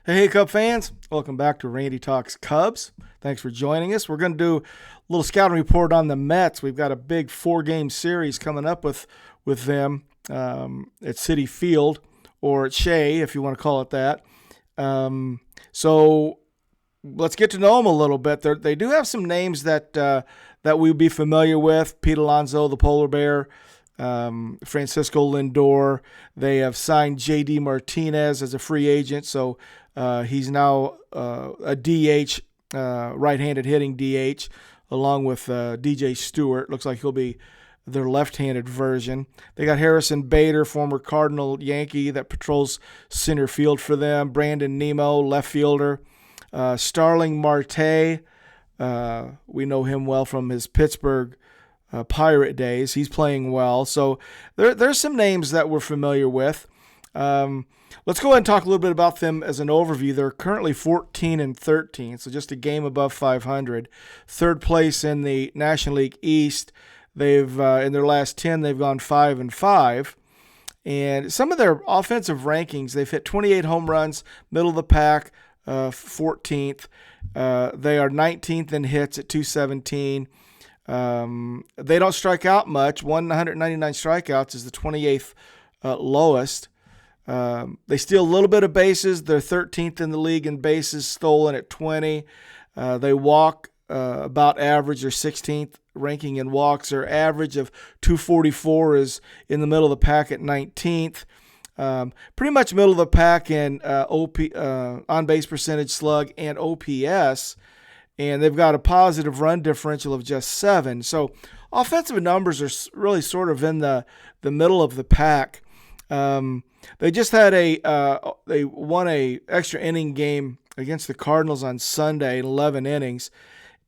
Hey, Cub fans. Welcome back to Randy Talks Cubs. Thanks for joining us. We're going to do a little scouting report on the Mets. We've got a big four-game series coming up with them at Citi Field, or at Shea, if you want to call it that. So let's get to know them a little bit. They do have some names that we'd be familiar with. Pete Alonso, the polar bear. Francisco Lindor. They have signed J.D. Martinez as a free agent, so he's now a DH, right-handed hitting DH, along with DJ Stewart. Looks like he'll be their left-handed version. They got Harrison Bader, former Cardinal Yankee, that patrols center field for them. Brandon Nimmo, left fielder. Starling Marte, we know him well from his Pittsburgh Pirate days. He's playing well. So there's some names that we're familiar with. Let's go ahead and talk a little bit about them as an overview. They're currently 14-13, so just a game above 500. Third place in the National League East. They've in their last 10, they've gone 5-5. And some of their offensive rankings, they've hit 28 home runs, middle of the pack, 14th. They are 19th in hits at 217. They don't strike out much. 199 strikeouts is the 28th lowest. They steal a little bit of bases. They're 13th in the league in bases stolen at 20. They walk about average. They're 16th ranking in walks. Their average of 244 is in the middle of the pack at 19th. Pretty much middle of the pack in on-base percentage, slug, and OPS. And they've got a positive run differential of just 7. So offensive numbers are really sort of in the middle of the pack. They just had they won a extra inning game against the Cardinals on Sunday, 11 innings.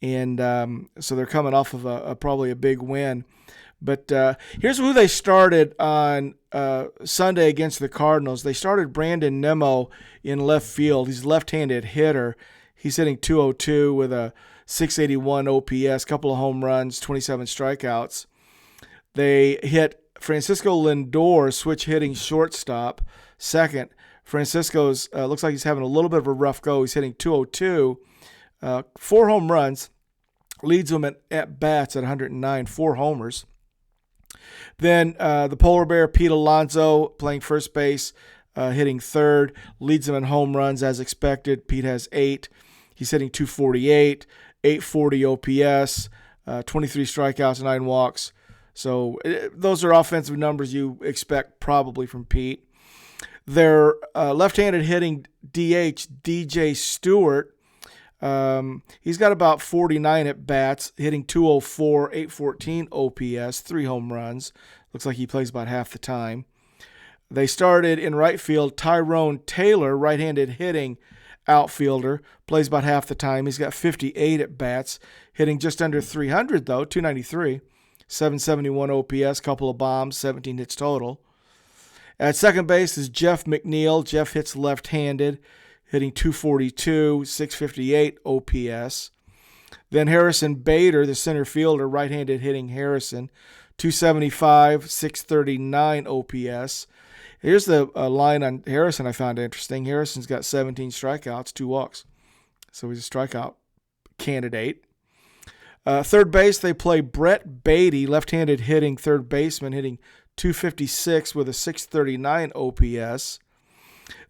And so they're coming off of probably a big win. But here's who they started on Sunday against the Cardinals. They started Brandon Nimmo in left field. He's a left-handed hitter. He's hitting 202 with a 681 OPS, couple of home runs, 27 strikeouts. They hit Francisco Lindor, switch hitting shortstop, second. Francisco's looks like he's having a little bit of a rough go. He's hitting 202, 4 home runs, leads him at bats at 109, 4 homers. Then the polar bear, Pete Alonso, playing first base, hitting third, leads him in home runs as expected. Pete has 8. He's hitting 248, 840 OPS, 23 strikeouts, 9 walks. So those are offensive numbers you expect probably from Pete. Their left-handed hitting DH, DJ Stewart, he's got about 49 at bats, hitting 204, 814 OPS, 3 home runs. Looks like he plays about half the time. They started in right field, Tyrone Taylor, right-handed hitting outfielder, plays about half the time. He's got 58 at bats, hitting just under 300 though, 293, 771 OPS, couple of bombs, 17 hits total. At second base is Jeff McNeil. Jeff hits left-handed, hitting 242, 658 OPS. Then Harrison Bader, the center fielder, right-handed hitting Harrison, 275, 639 OPS. Here's the line on Harrison I found interesting. Harrison's got 17 strikeouts, 2 walks. So he's a strikeout candidate. Third base, they play Brett Beatty, left-handed hitting third baseman, hitting 256 with a 639 OPS.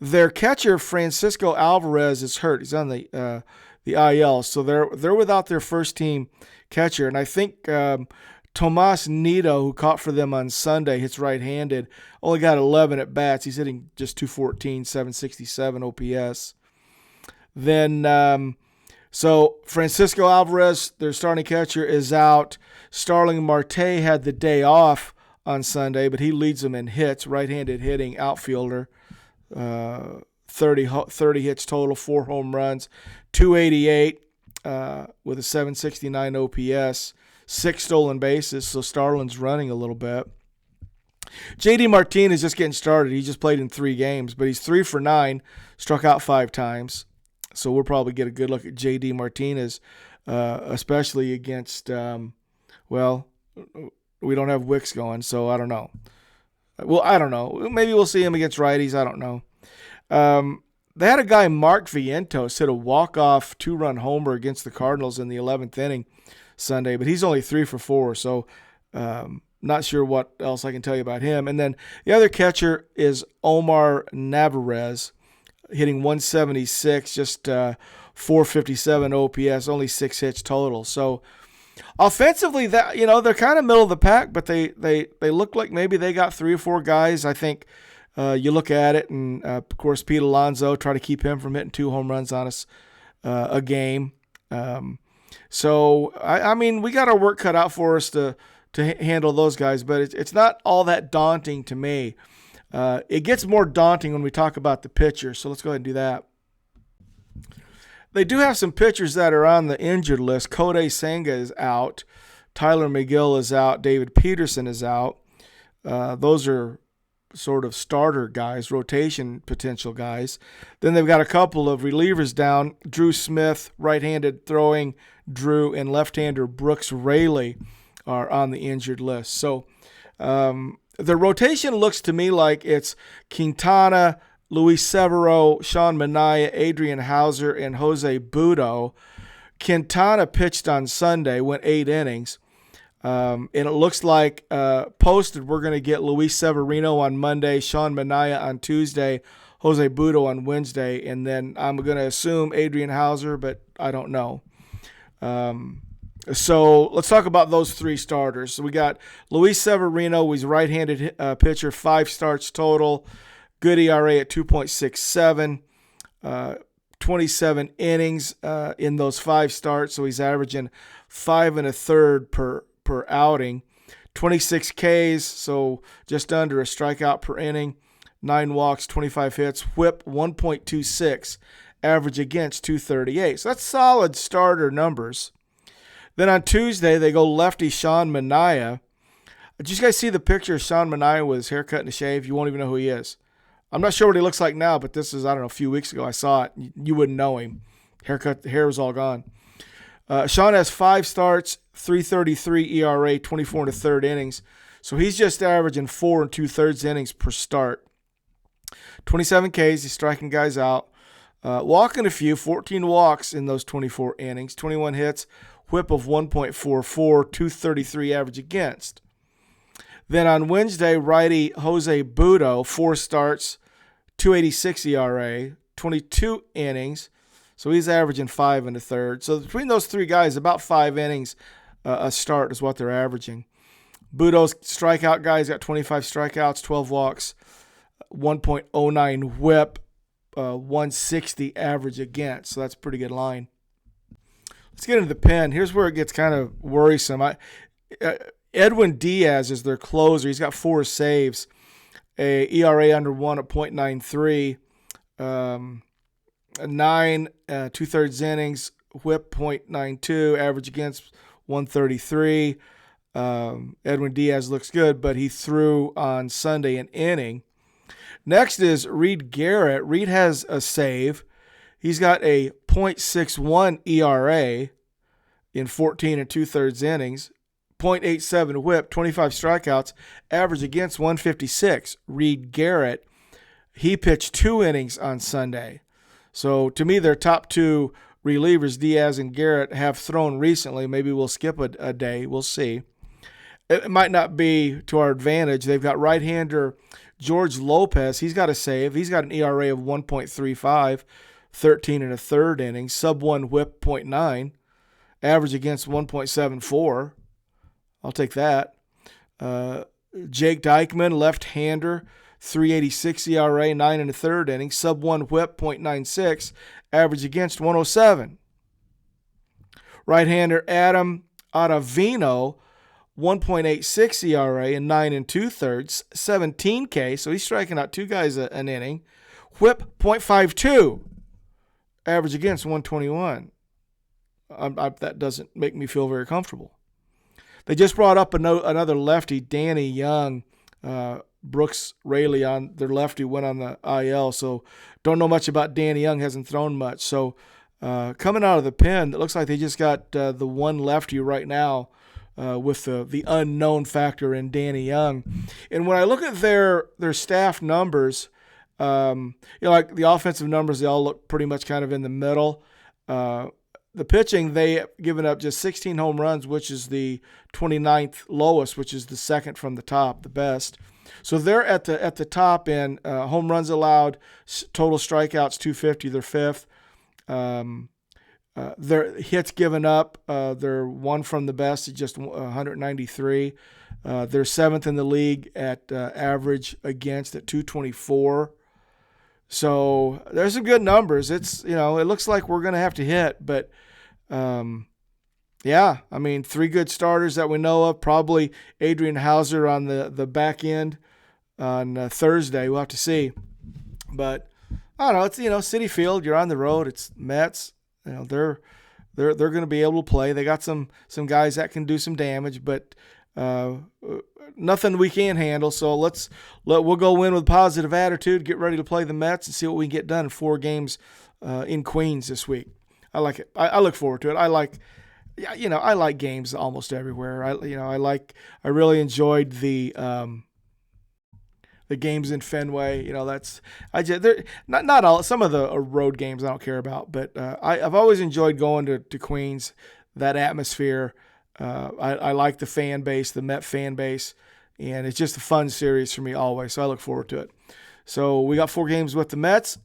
Their catcher, Francisco Alvarez, is hurt. He's on the IL, so they're without their first-team catcher. And I think Tomas Nido, who caught for them on Sunday, hits right-handed, only got 11 at bats. He's hitting just 214, 767 OPS. Then, so Francisco Alvarez, their starting catcher, is out. Starling Marte had the day off on Sunday, but he leads them in hits, right-handed hitting outfielder. 30 hits total, 4 home runs, 288 with a 769 OPS. 6 stolen bases, so Starlin's running a little bit. J.D. Martinez is just getting started. He just played in 3 games, but he's 3 for 9, struck out 5 times. So we'll probably get a good look at J.D. Martinez, especially against, well, we don't have Wicks going, so I don't know. Well, I don't know. Maybe we'll see him against righties. I don't know. They had a guy, Mark Vientos, hit a walk-off 2-run homer against the Cardinals in the 11th inning Sunday, but he's only 3 for 4, so not sure what else I can tell you about him. And then the other catcher is Omar Narvaez, hitting 176, just 457 OPS, only 6 hits total. So offensively, that they're kind of middle of the pack, but they look like maybe they got 3 or 4 guys. I think you look at it, and of course Pete Alonso, try to keep him from hitting 2 home runs on us a game. So I mean, we got our work cut out for us to handle those guys, but it's not all that daunting to me. It gets more daunting when we talk about the pitchers, so let's go ahead and do that. They do have some pitchers that are on the injured list. Kodai Senga is out. Tyler McGill is out. David Peterson is out. Those are sort of starter guys, rotation potential guys. Then they've got a couple of relievers down. Drew Smith, right-handed throwing Drew, and left-hander Brooks Raley are on the injured list. So the rotation looks to me like it's Quintana, Luis Severo, Sean Manaea, Adrian Hauser, and Jose Budo. Quintana pitched on Sunday, went 8 innings. And it looks like posted we're going to get Luis Severino on Monday, Sean Manaea on Tuesday, Jose Budo on Wednesday, and then I'm going to assume Adrian Hauser, but I don't know. So let's talk about those 3 starters. So we got Luis Severino, he's a right-handed pitcher, 5 starts total, good ERA at 2.67, 27 innings in those 5 starts, so he's averaging 5 1/3 per outing, 26 Ks, so just under a strikeout per inning, 9 walks, 25 hits, whip 1.26, average against 238. So that's solid starter numbers. Then on Tuesday, they go lefty Sean Manaea. Did you guys see the picture of Sean Manaea with his haircut and a shave? You won't even know who he is. I'm not sure what he looks like now, but this is, I don't know, a few weeks ago I saw it. You wouldn't know him. Haircut, the hair was all gone. Sean has 5 starts, 3.33 ERA, 24 1/3 innings. So he's just averaging 4 2/3 innings per start. 27 Ks, he's striking guys out. Walking a few, 14 walks in those 24 innings, 21 hits, whip of 1.44, 233 average against. Then on Wednesday, righty Jose Budo, 4 starts, 2.86 ERA, 22 innings. So he's averaging 5 1/3. So between those 3 guys, about 5 innings a start is what they're averaging. Budo's strikeout guy, he's got 25 strikeouts, 12 walks, 1.09 whip, 160 average against. So that's a pretty good line. Let's get into the pen. Here's where it gets kind of worrisome. Edwin Diaz is their closer. He's got 4 saves, a ERA under 1 at .93, 9 2/3 innings, whip .92, average against 133. Edwin Diaz looks good, but he threw on Sunday an inning. Next is Reed Garrett. Reed has a save. He's got a .61 ERA in 14 2/3 innings, .87 whip, 25 strikeouts, average against 156. Reed Garrett, he pitched 2 innings on Sunday. So to me, their top 2 relievers, Diaz and Garrett, have thrown recently. Maybe we'll skip a day. We'll see. It might not be to our advantage. They've got right-hander George Lopez. He's got a save. He's got an ERA of 1.35, 13 1/3 innings, sub-1 whip .9, average against 1.74. I'll take that. Jake Dykman, left-hander, 3.86 ERA, 9 1/3 innings, sub-1 whip .96, average against 107. Right-hander Adam Ottavino, 1.86 ERA and 9 2/3, 17 K, so he's striking out 2 guys an inning. Whip .52, average against 121. That doesn't make me feel very comfortable. They just brought up another lefty, Danny Young. Brooks Raley on their lefty went on the IL, so don't know much about Danny Young, hasn't thrown much. So coming out of the pen, it looks like they just got the one lefty right now with the unknown factor in Danny Young. And when I look at their staff numbers, Like the offensive numbers, they all look pretty much kind of in the middle. The pitching, they have given up just 16 home runs, which is the 29th lowest, which is the second from the top, the best. So they're at the top in home runs allowed, total strikeouts 250. They're fifth. Their hits given up, they're one from the best at just 193. They're seventh in the league at average against at 224. So there's some good numbers. It looks like we're going to have to hit, but yeah, I mean, 3 good starters that we know of. Probably Adrian Hauser on the back end on Thursday. We'll have to see. But I don't know. It's Citi Field. You're on the road. It's Mets. They're going to be able to play. They got some guys that can do some damage, but nothing we can't handle. So we'll go in with positive attitude, get ready to play the Mets, and see what we can get done in 4 games in Queens this week. I like it. I look forward to it. I like games almost everywhere. I really enjoyed the games in Fenway. They're not all. Some of the road games I don't care about, but I've always enjoyed going to Queens. That atmosphere. I like the fan base, the Met fan base, and it's just a fun series for me always. So I look forward to it. So we got 4 games with the Mets.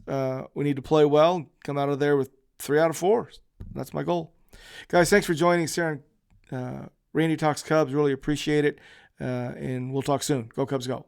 We need to play well, come out of there with 3 out of 4. That's my goal. Guys, thanks for joining us here on Randy Talks Cubs. Really appreciate it. And we'll talk soon. Go Cubs, go.